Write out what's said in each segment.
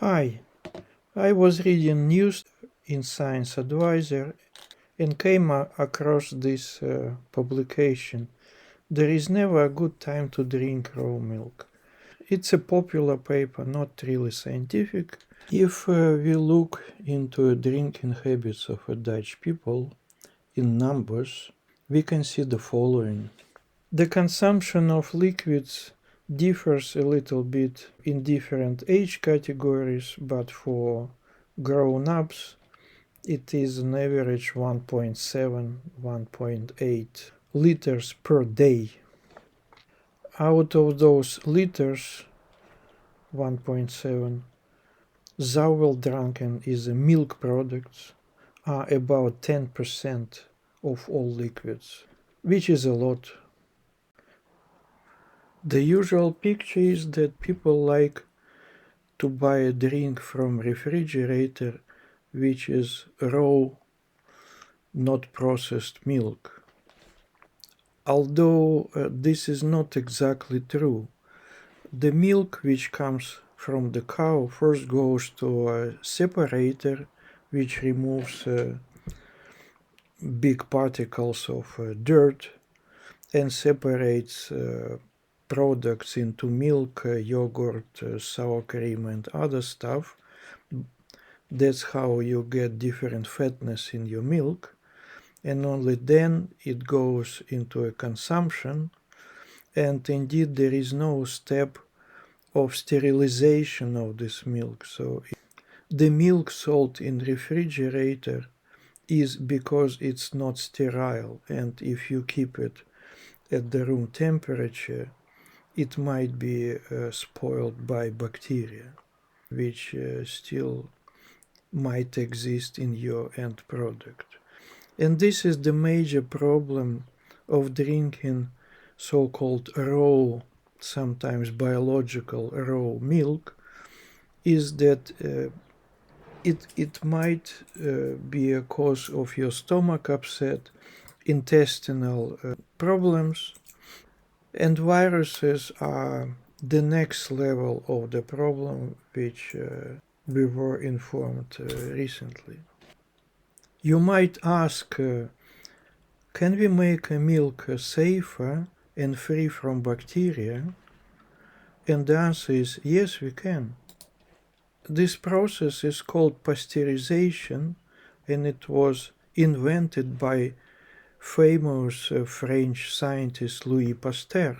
Hi, I was reading news in Science Advisor and came across this publication. There is never a good time to drink raw milk. It's a popular paper, not really scientific. If we look into drinking habits of Dutch people in numbers, we can see the following. The consumption of liquids differs a little bit in different age categories, but for grown-ups it is an average 1.7, 1.8 liters per day. Out of those liters, 1.7, thou well drunken is milk products are about 10% of all liquids, which is a lot. The usual picture is that people like to buy a drink from refrigerator which is raw, not processed milk. Although this is not exactly true. The milk which comes from the cow first goes to a separator which removes big particles of dirt and separates products into milk, yogurt, sour cream and other stuff. That's how you get different fatness in your milk, and only then it goes into a consumption. And indeed there is no step of sterilization of this milk. So the milk sold in refrigerator is because it's not sterile, and if you keep it at the room temperature it might be spoiled by bacteria, which still might exist in your end product. And this is the major problem of drinking so-called raw, sometimes biological raw milk, is that it might be a cause of your stomach upset, intestinal problems, and viruses are the next level of the problem which we were informed recently. You might ask, can we make milk safer and free from bacteria? And the answer is yes, we can. This process is called pasteurization, and it was invented by famous French scientist Louis Pasteur.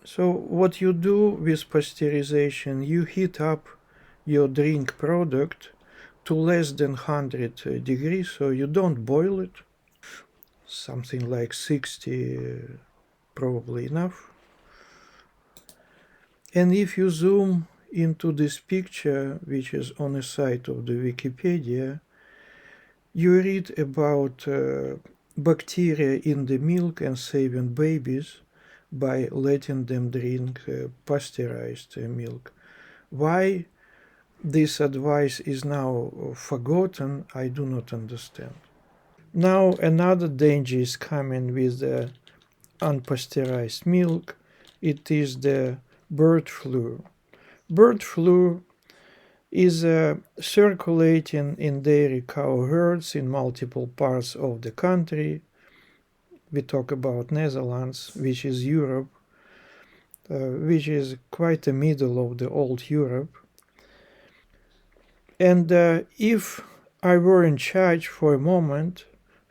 So what you do with pasteurization, you heat up your drink product to less than 100 degrees, so you don't boil it, something like 60 probably enough. And if you zoom into this picture, which is on the site of the Wikipedia, you read about bacteria in the milk and saving babies by letting them drink pasteurized milk. Why this advice is now forgotten, I do not understand. Now another danger is coming with the unpasteurized milk. It is the bird flu. Bird flu is circulating in dairy cow herds in multiple parts of the country. We talk about Netherlands, which is Europe, which is quite the middle of the old Europe. And if I were in charge for a moment,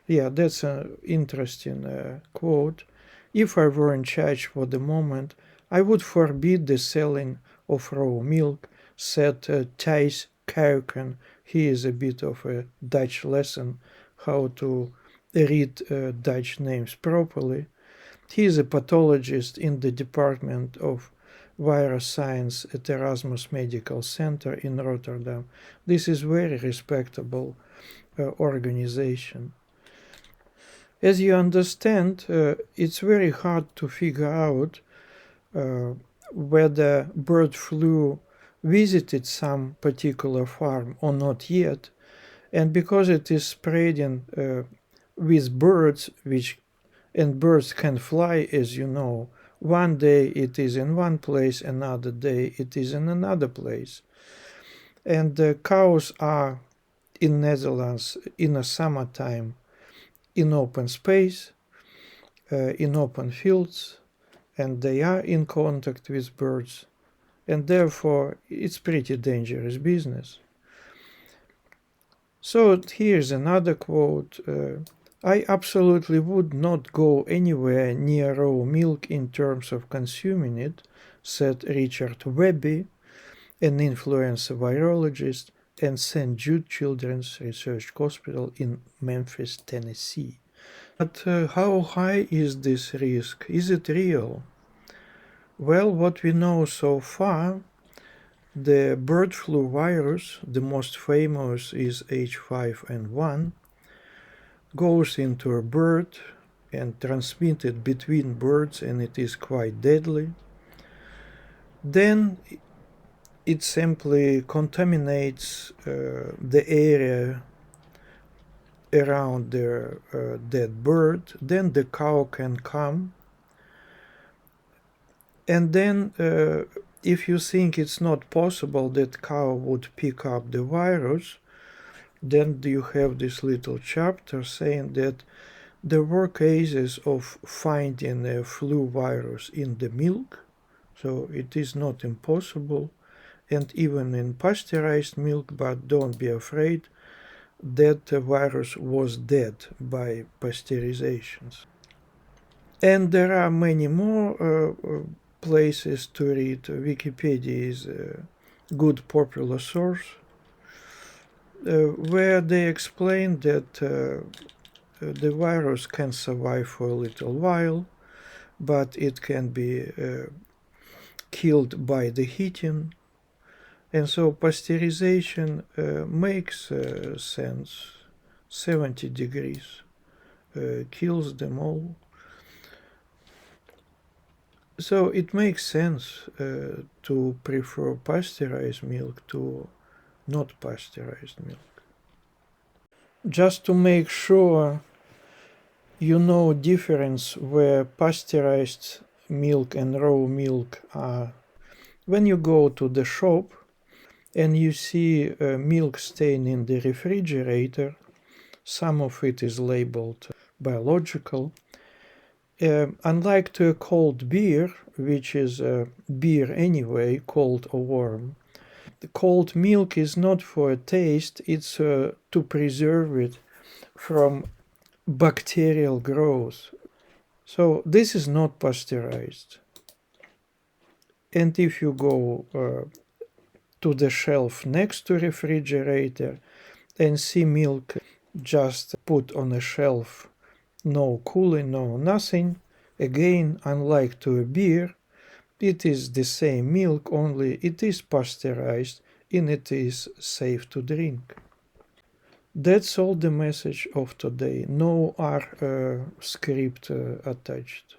yeah, that's an interesting quote. If I were in charge for the moment, I would forbid the selling of raw milk, said Thijs Kuiken. He is a bit of a Dutch lesson how to read Dutch names properly. He is a pathologist in the Department of Virus Science at Erasmus Medical Center in Rotterdam. This is very respectable organization. As you understand, it's very hard to figure out whether bird flu visited some particular farm or not yet, and because it is spreading with birds, and birds can fly, as you know, One day it is in one place, another day it is in another place. And the cows are in Netherlands in a summertime in open space, in open fields, and they are in contact with birds, and therefore it's pretty dangerous business. So here's another quote. I absolutely would not go anywhere near raw milk in terms of consuming it, said Richard Webby, an influenza virologist and St. Jude Children's Research Hospital in Memphis, Tennessee. But how high is this risk? Is it real? Well, what we know so far, the bird flu virus, the most famous is H5N1, goes into a bird and transmitted between birds, and it is quite deadly. Then it simply contaminates the area around the dead bird. Then the cow can come, and then if you think it's not possible that cow would pick up the virus, then you have this little chapter saying that there were cases of finding a flu virus in the milk, so it is not impossible, and even in pasteurized milk, but don't be afraid, that the virus was dead by pasteurizations. And there are many more places to read. Wikipedia is a good popular source where they explain that the virus can survive for a little while, but it can be killed by the heating. And so pasteurization makes sense. 70 degrees kills them all. So it makes sense to prefer pasteurized milk to not pasteurized milk. Just to make sure you know difference where pasteurized milk and raw milk are. When you go to the shop and you see milk stain in the refrigerator, some of it is labeled biological. Unlike to a cold beer, which is beer anyway, cold or warm, the cold milk is not for a taste, it's to preserve it from bacterial growth. So this is not pasteurized. And if you go to the shelf next to refrigerator and see milk just put on a shelf, no cooling, no nothing, again, unlike to a beer, it is the same milk, only it is pasteurized and it is safe to drink. That's all the message of today. No R script attached.